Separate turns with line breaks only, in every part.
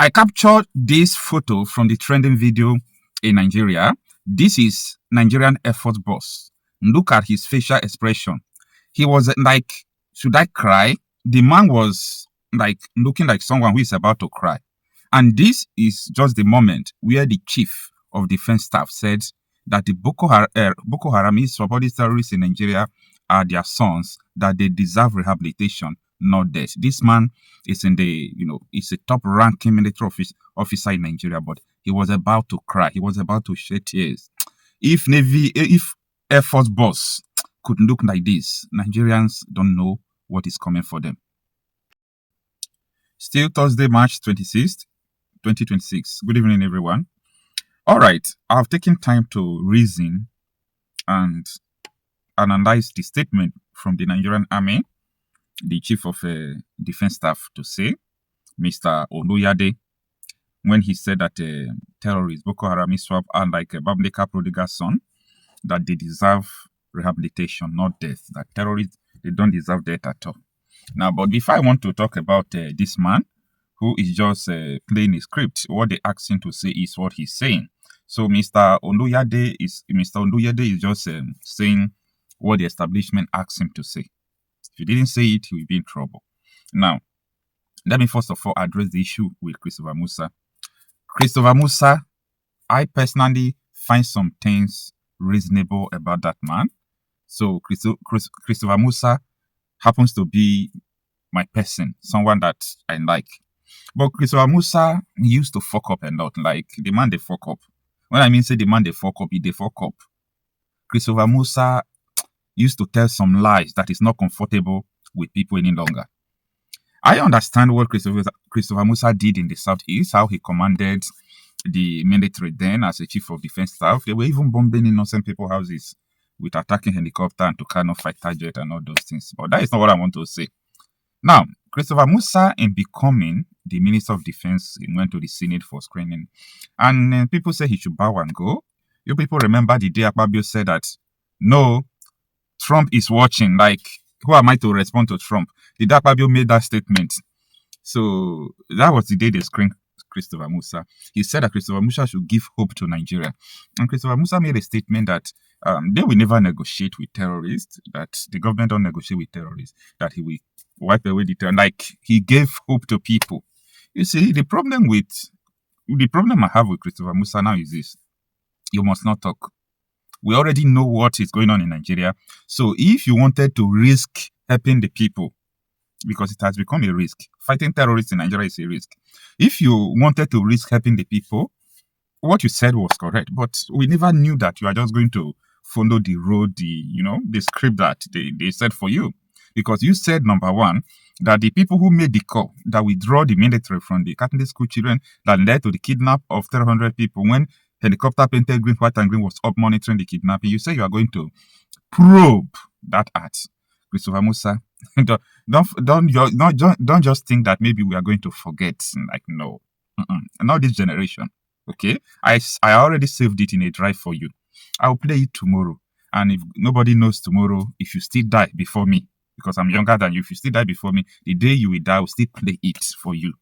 I captured this photo from the trending video in Nigeria. This is Nigerian Air Force boss. Look at his facial expression. He was like, should I cry? The man was like looking like someone who is about to cry. And this is just the moment where the chief of defense staff said that the Boko Haram supporting terrorists in Nigeria are their sons, that they deserve rehabilitation, not death. This man is in the, he's a top-ranking military officer in Nigeria, but he was about to cry. He was about to shed tears. If Air Force boss could look like this, Nigerians don't know what is coming for them. Still Thursday, March 26th, 2026. Good evening, everyone. All right, I've taken time to reason and analyze the statement from the Nigerian Army, the chief of defense staff, to say, Mr. Oloyade, when he said that terrorists, Boko Haram, ISWAP, are like a Babyleka prodigal son, that they deserve rehabilitation, not death. That terrorists, they don't deserve death at all. Now, but if I want to talk about this man who is just playing a script, what they ask him to say is what he's saying. So Mr. Oloyade is just saying what the establishment asked him to say. If he didn't say it, he will be in trouble. Now, let me first of all address the issue with Christopher Musa. Christopher Musa, I personally find some things reasonable about that man. So Christopher Musa happens to be my person, someone that I like. But Christopher Musa used to fuck up a lot. Like, the man, they fuck up. When I mean say the man, they fuck up, they fuck up. Christopher Musa used to tell some lies that is not comfortable with people any longer. I understand what Christopher Musa did in the Southeast, how he commanded the military then as a chief of defense staff. They were even bombing innocent people's houses with attacking helicopter and to kind of fighter jet and all those things. But that is not what I want to say. Now, Christopher Musa, in becoming the Minister of Defense, he went to the Senate for screening. And people say he should bow and go. You people remember the day Akpabio said that, no, Trump is watching. Like, who am I to respond to Trump? The day Akpabio made that statement. So that was the day they screened Christopher Musa. He said that Christopher Musa should give hope to Nigeria. And Christopher Musa made a statement that they will never negotiate with terrorists, that the government don't negotiate with terrorists, that he will wipe away the terror. Like, he gave hope to people. You see, the problem I have with Christopher Musa now is this: you must not talk. We already know what is going on in Nigeria. So if you wanted to risk helping the people, because it has become a risk, fighting terrorists in Nigeria is a risk. If you wanted to risk helping the people, what you said was correct. But we never knew that you are just going to follow the road, the script that they said for you. Because you said, number one, that the people who made the call that withdraw the military from the Catholic school children that led to the kidnap of 300 people when helicopter painted green, white and green was up monitoring the kidnapping, you say you are going to probe that act. Christopher Musa, don't just think that maybe we are going to forget. Like, no. Not this generation. Okay? I already saved it in a drive for you. I'll play it tomorrow. And if nobody knows tomorrow, if you still die before me, because I'm younger than you, if you still die before me, the day you will die, I will still play it for you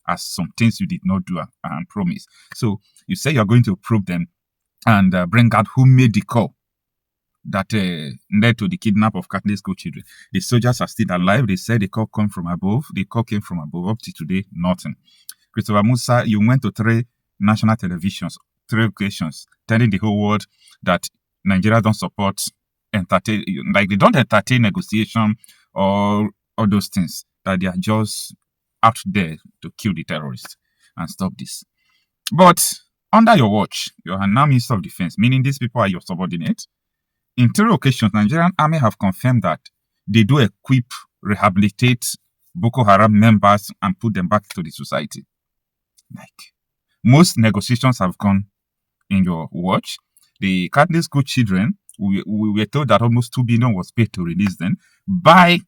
as some things you did not do and promise. So you say you're going to probe them and bring out who made the call that led to the kidnap of Catholic school children. The soldiers are still alive. They said the call came from above. The call came from above. Up to today, nothing. Christopher Musa, you went to 3 national televisions, 3 occasions, telling the whole world that Nigeria don't support entertain, like they don't entertain negotiation or all those things, that they are just out there to kill the terrorists and stop this. But under your watch, you are now Minister of Defense, meaning these people are your subordinates. In 3 occasions, Nigerian Army have confirmed that they do equip, rehabilitate Boko Haram members and put them back to the society. Like, most negotiations have gone in your watch. The Catholic school children, we were told that almost 2 billion was paid to release them by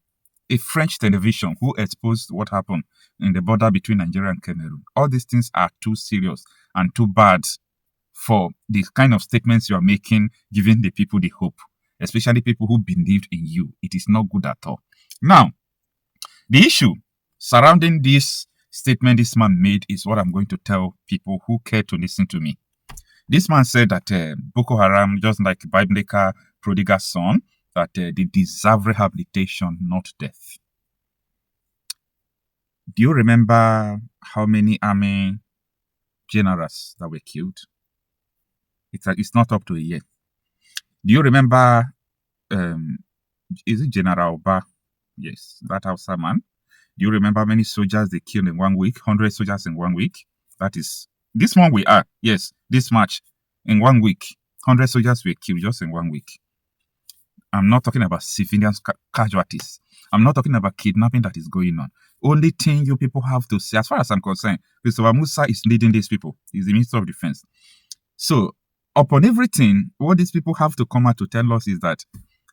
a French television who exposed what happened in the border between Nigeria and Cameroon. All these things are too serious and too bad for the kind of statements you are making, giving the people the hope, especially people who believed in you. It is not good at all. Now, the issue surrounding this statement this man made is what I'm going to tell people who care to listen to me. This man said that Boko Haram, just like biblical prodigal son, that they deserve rehabilitation, not death. Do you remember how many army generals that were killed? It's not up to a year. Do you remember, is it General Oba? Yes, that Hausa man. Do you remember how many soldiers they killed in 1 week? 100 soldiers in 1 week? That is, this one we are. Yes, this March. In 1 week, 100 soldiers were killed just in 1 week. I'm not talking about civilian casualties. I'm not talking about kidnapping that is going on. Only thing you people have to say, as far as I'm concerned, Christopher Musa is leading these people. He's the Minister of Defense. So, upon everything, what these people have to come out to tell us is that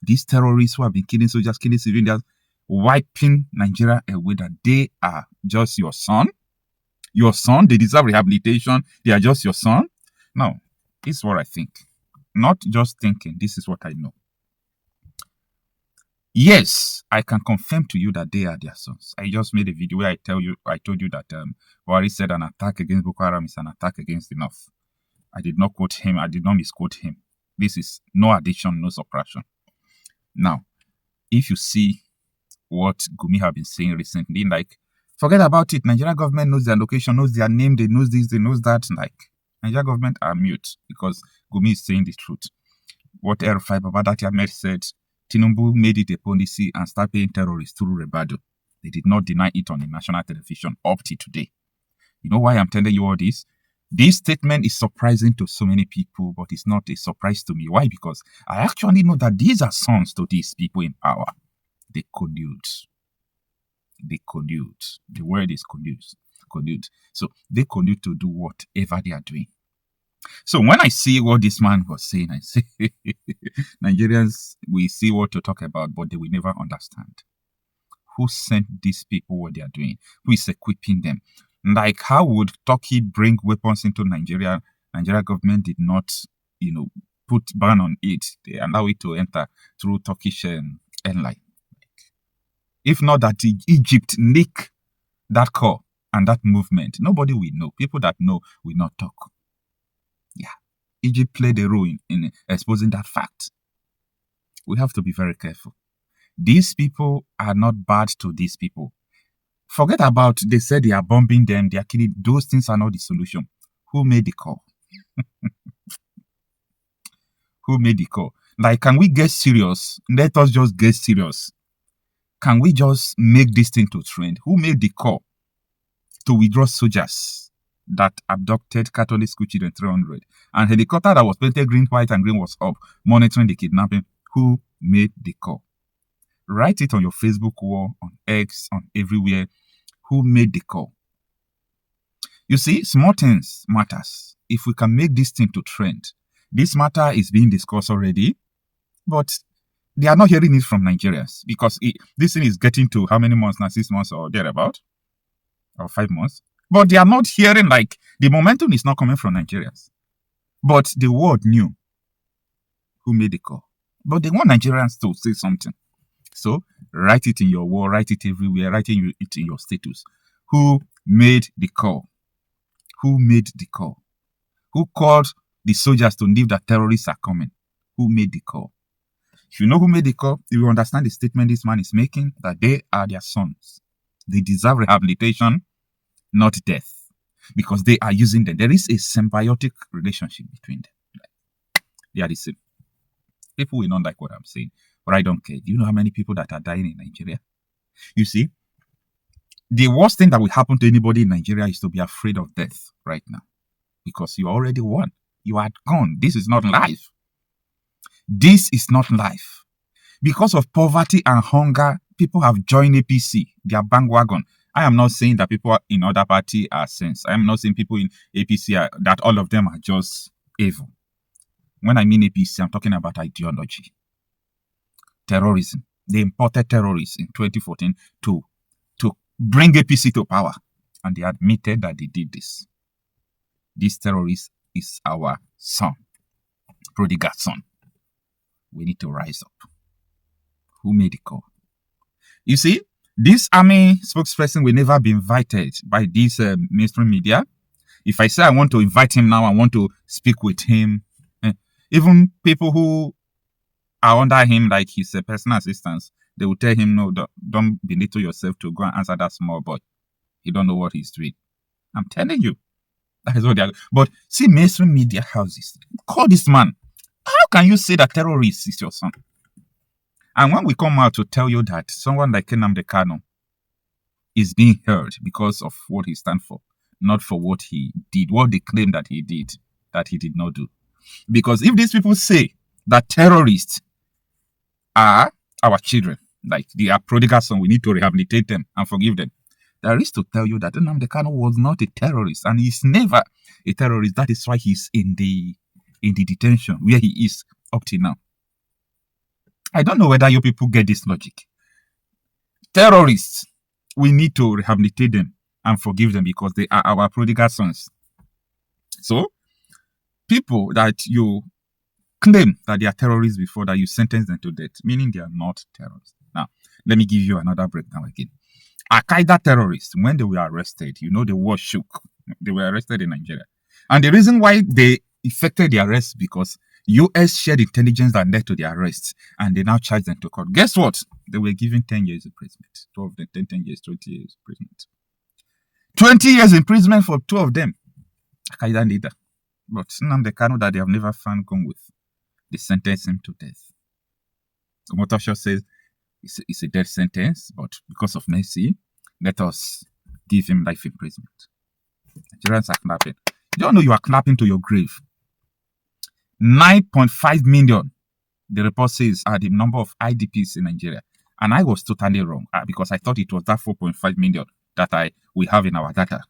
these terrorists who have been killing soldiers, killing civilians, wiping Nigeria away, that they are just your son. Your son, they deserve rehabilitation. They are just your son. Now, this is what I think. Not just thinking, this is what I know. Yes, I can confirm to you that they are their sons. I just made a video where I told you that Buhari said an attack against Bokøharam is an attack against the North. I did not quote him. I did not misquote him. This is no addition, no subtraction. Now, if you see what Gumi have been saying recently, like, forget about it. Nigeria government knows their location, knows their name, they knows this, they knows that. Like, Nigeria government are mute because Gumi is saying the truth. What R5 Babadati Ahmed said, Tinubu made it a policy and started paying terrorists through Rebado. They did not deny it on the national television up to today. You know why I'm telling you all this? This statement is surprising to so many people, but it's not a surprise to me. Why? Because I actually know that these are sons to these people in power. They collude. They collude. The word is collude. So they collude to do whatever they are doing. So when I see what this man was saying, I say, Nigerians, we see what to talk about, but they will never understand. Who sent these people what they are doing? Who is equipping them? Like, how would Turkey bring weapons into Nigeria? Nigeria government did not, put ban on it. They allow it to enter through Turkish airline. If not that Egypt nick that call and that movement, nobody will know. People that know will not talk. Yeah. Egypt played a role in exposing that fact. We have to be very careful. These people are not bad to these people. Forget about, they said they are bombing them, they are killing. Those things are not the solution. Who made the call? Who made the call? Like, can we get serious? Let us just get serious. Can we just make this thing to trend? Who made the call to withdraw soldiers that abducted Catholic school children 300? And helicopter that was painted green, white, and green was up, monitoring the kidnapping. Who made the call? Write it on your Facebook wall, on X, on everywhere. Who made the call? You see, small things matters. If we can make this thing to trend, this matter is being discussed already, but they are not hearing it from Nigerians because this thing is getting to how many months now? 6 months or thereabout, or 5 months. But they are not hearing, like, the momentum is not coming from Nigerians. But the world knew who made the call. But they want Nigerians to say something. So write it in your wall, write it everywhere, write it in your status. Who made the call? Who made the call? Who called the soldiers to leave that terrorists are coming? Who made the call? If you know who made the call, you will understand the statement this man is making, that they are their sons. They deserve rehabilitation, not death, because they are using them. There is a symbiotic relationship between them. They are the same. People will not like what I'm saying, but I don't care. Do you know how many people that are dying in Nigeria? You see, the worst thing that will happen to anybody in Nigeria is to be afraid of death right now, because you already won. You are gone. This is not life. This is not life. Because of poverty and hunger, people have joined APC, their bandwagon. I am not saying that people in other party are saints. I am not saying people in APC that all of them are just evil. When I mean APC, I'm talking about ideology. Terrorism. They imported terrorists in 2014 to bring APC to power. And they admitted that they did this. This terrorist is our son. Prodigal son. We need to rise up. Who made the call? You see, This army spokesperson will never be invited by this mainstream media. If I say I want to invite him now, I want to speak with him, even people who are under him, like his personal assistants, they will tell him, no, don't belittle yourself to go and answer that small boy. He don't know what he's doing. I'm telling you. That is what they are. But see, mainstream media houses, call this man. How can you say that terrorist is your son? And when we come out to tell you that someone like Nnamdi Kanu is being heard because of what he stands for, not for what he did, what they claim that he did not do. Because if these people say that terrorists are our children, like they are prodigal sons, we need to rehabilitate them and forgive them. There is to tell you that Nnamdi Kanu was not a terrorist, and he's never a terrorist. That is why he's in the detention where he is up to now. I don't know whether you people get this logic. Terrorists, we need to rehabilitate them and forgive them because they are our prodigal sons. So, people that you claim that they are terrorists before that you sentence them to death, meaning they are not terrorists. Now, let me give you another breakdown again. Al-Qaeda terrorists, when they were arrested, you know, the world shook. They were arrested in Nigeria. And the reason why they effected the arrest because US shared intelligence that led to the arrest, and they now charged them to court. Guess what? They were given 10 years imprisonment. 2 of them, 10 years, 20 years imprisonment. 20 years imprisonment for 2 of them. Al-Qaeda leader. But Nnamdi Kanu that they have never found gone with, they sentenced him to death. Omotosho says it's a death sentence, but because of mercy, let us give him life imprisonment. Nigerians are clapping. You don't know you are clapping to your grave. 9.5 million, the report says, are the number of IDPs in Nigeria. And I was totally wrong because I thought it was that 4.5 million that we have in our data.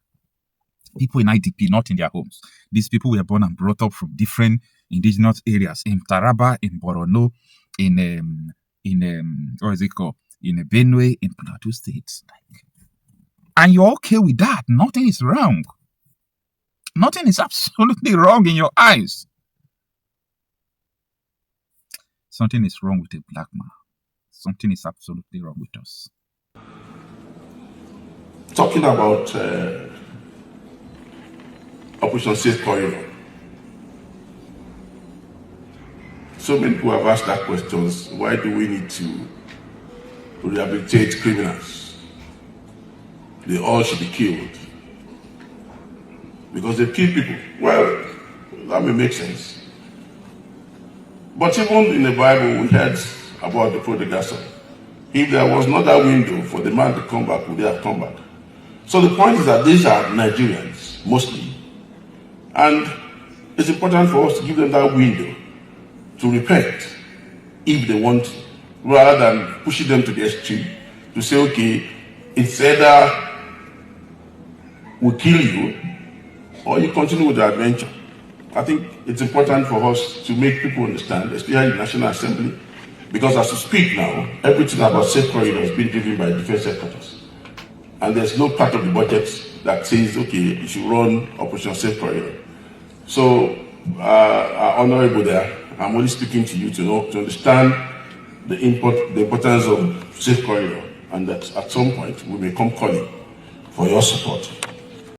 People in IDP, not in their homes. These people were born and brought up from different indigenous areas in Taraba, in Borno, in what is it called? In Benue, in Plateau States. And you're okay with that. Nothing is wrong. Nothing is absolutely wrong in your eyes. Something is wrong with a black man. Something is absolutely wrong with us.
Talking about Operation Safe Corridor. So many people have asked that question, why do we need to rehabilitate criminals? They all should be killed. Because they kill people. Well, that may make sense. But even in the Bible, we heard about the prodigal son. If there was not that window for the man to come back, would they have come back? So the point is that these are Nigerians, mostly. And it's important for us to give them that window to repent if they want to, rather than pushing them to the extreme to say, okay, it's either we kill you or you continue with the adventure. I think it's important for us to make people understand, especially in the National Assembly, because as we speak now, everything about safe corridor is being driven by defense headquarters. And there's no part of the budget that says, okay, you should run Operation Safe Corridor. So, our honorable there, I'm only speaking to you to understand the importance of Safe Corridor, and that at some point we may come calling for your support.